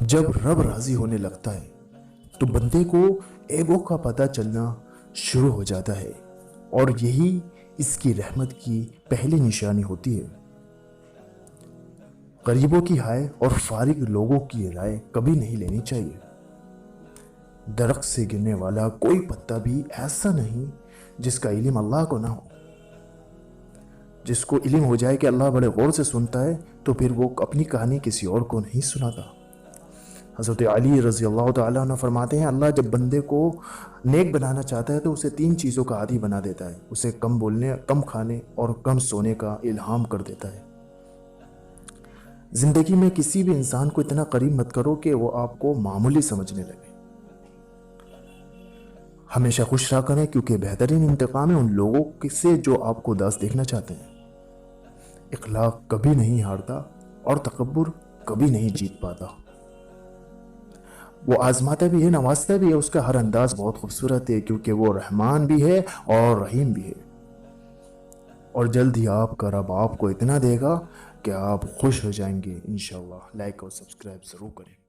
جب رب راضی ہونے لگتا ہے تو بندے کو ایگو کا پتہ چلنا شروع ہو جاتا ہے، اور یہی اس کی رحمت کی پہلی نشانی ہوتی ہے۔ غریبوں کی ہائے اور فارغ لوگوں کی رائے کبھی نہیں لینی چاہیے۔ درخت سے گرنے والا کوئی پتا بھی ایسا نہیں جس کا علم اللہ کو نہ ہو۔ جس کو علم ہو جائے کہ اللہ بڑے غور سے سنتا ہے تو پھر وہ اپنی کہانی کسی اور کو نہیں سناتا۔ حضرت علی رضی اللہ تعالیٰ عنہ فرماتے ہیں، اللہ جب بندے کو نیک بنانا چاہتا ہے تو اسے 3 چیزوں کا عادی بنا دیتا ہے، اسے کم بولنے، کم کھانے اور کم سونے کا الہام کر دیتا ہے۔ زندگی میں کسی بھی انسان کو اتنا قریب مت کرو کہ وہ آپ کو معمولی سمجھنے لگے۔ ہمیشہ خوش رہا کریں، کیونکہ بہترین انتقام ہے ان لوگوں سے جو آپ کو اداس دیکھنا چاہتے ہیں۔ اخلاق کبھی نہیں ہارتا اور تکبر کبھی نہیں جیت پاتا۔ وہ آزماتا بھی ہے، نوازتا بھی ہے، اس کا ہر انداز بہت خوبصورت ہے، کیونکہ وہ رحمان بھی ہے اور رحیم بھی ہے۔ اور جلد ہی آپ کا رب آپ کو اتنا دے گا کہ آپ خوش ہو جائیں گے انشاءاللہ۔ لائک اور سبسکرائب ضرور کریں۔